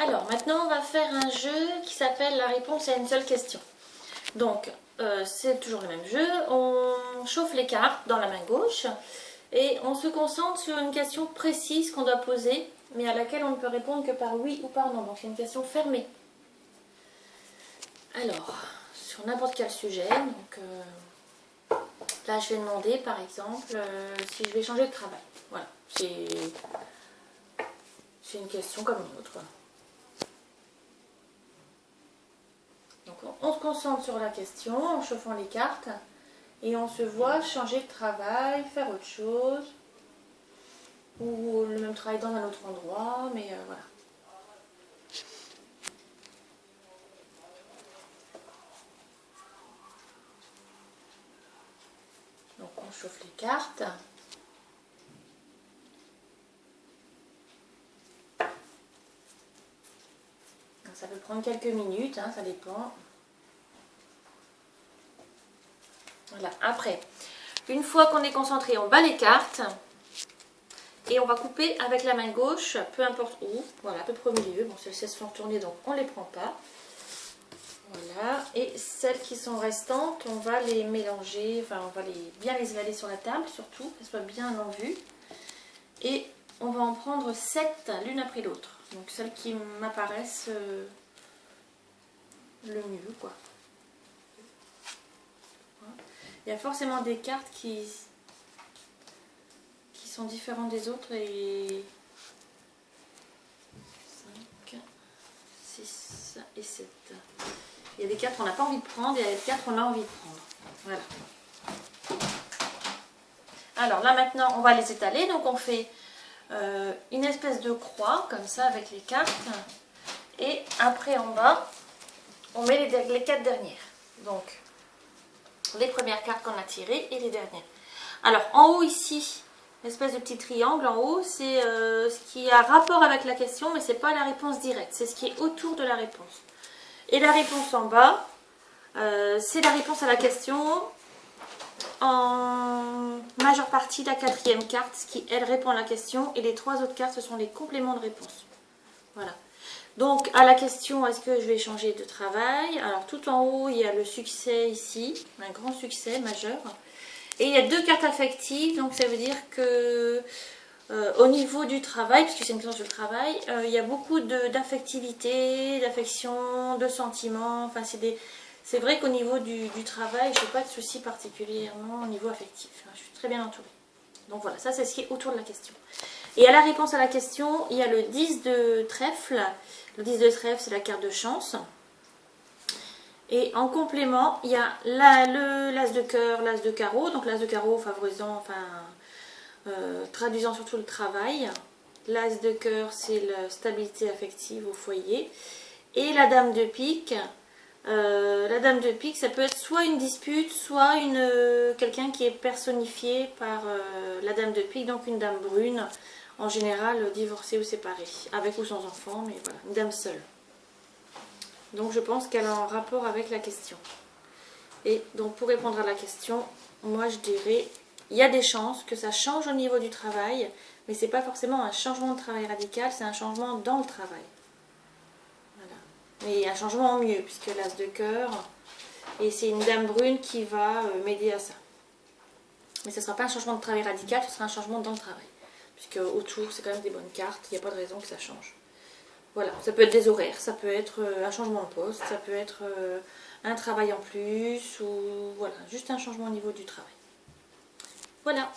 Alors, maintenant, on va faire un jeu qui s'appelle la réponse à une seule question. Donc, c'est toujours le même jeu. On chauffe les cartes dans la main gauche et on se concentre sur une question précise qu'on doit poser, mais à laquelle on ne peut répondre que par oui ou par non. Donc, c'est une question fermée. Alors, sur n'importe quel sujet. Donc, là, je vais demander, par exemple, si je vais changer de travail. Voilà, c'est une question comme une autre. Voilà. Donc on se concentre sur la question en chauffant les cartes et on se voit changer de travail, faire autre chose ou le même travail dans un autre endroit, mais voilà. Donc on chauffe les cartes. Ça peut prendre quelques minutes, hein, ça dépend. Voilà, après, une fois qu'on est concentré, on bat les cartes et on va couper avec la main gauche, peu importe où, voilà, à peu près au milieu. Bon, celles-ci se font tourner, donc on ne les prend pas. Voilà, et celles qui sont restantes, on va les mélanger, enfin on va bien les évaler sur la table, surtout, qu'elles soient bien en vue. Et on va en prendre 7 l'une après l'autre. Donc celles qui m'apparaissent le mieux, quoi. Il y a forcément des cartes qui sont différentes des autres et 5, 6 et 7. Il y a des cartes qu'on n'a pas envie de prendre et il y a des cartes qu'on a envie de prendre. Voilà. Alors là maintenant on va les étaler. Donc on fait une espèce de croix comme ça avec les cartes. Et après en bas on met les 4 dernières. Donc les premières cartes qu'on a tirées et les dernières. Alors en haut ici, l'espèce de petit triangle en haut, c'est ce qui a rapport avec la question, mais c'est pas la réponse directe, c'est ce qui est autour de la réponse. Et la réponse en bas, c'est la réponse à la question en majeure partie la 4e carte, ce qui elle répond à la question, et les 3 autres cartes ce sont les compléments de réponse. Voilà. Donc à la question, est-ce que je vais changer de travail? Alors tout en haut, il y a le succès ici, un grand succès majeur. Et il y a 2 cartes affectives, donc ça veut dire que au niveau du travail, puisque c'est une question sur le travail, il y a beaucoup d'affectivité, d'affection, de sentiments. Enfin, c'est vrai qu'au niveau du travail, je n'ai pas de soucis particulièrement au niveau affectif. Je suis très bien entourée. Donc voilà, ça c'est ce qui est autour de la question. Et à la réponse à la question, il y a le 10 de trèfle. Le 10 de trèfle, c'est la carte de chance. Et en complément, il y a l'as de cœur, l'as de carreau. Donc l'as de carreau favorisant, enfin, traduisant surtout le travail. L'as de cœur, c'est la stabilité affective au foyer. Et la dame de pique. La dame de pique, ça peut être soit une dispute, soit quelqu'un qui est personnifié par la dame de pique, donc une dame brune, en général divorcée ou séparée, avec ou sans enfant, mais voilà, une dame seule. Donc je pense qu'elle a un rapport avec la question. Et donc pour répondre à la question, moi je dirais, il y a des chances que ça change au niveau du travail, mais c'est pas forcément un changement de travail radical, c'est un changement dans le travail. Voilà. Mais un changement en mieux, puisque l'as de cœur, et c'est une dame brune qui va m'aider à ça. Mais ce ne sera pas un changement de travail radical, ce sera un changement dans le travail. Puisque autour, c'est quand même des bonnes cartes, il n'y a pas de raison que ça change. Voilà, ça peut être des horaires, ça peut être un changement de poste, ça peut être un travail en plus, ou voilà, juste un changement au niveau du travail. Voilà.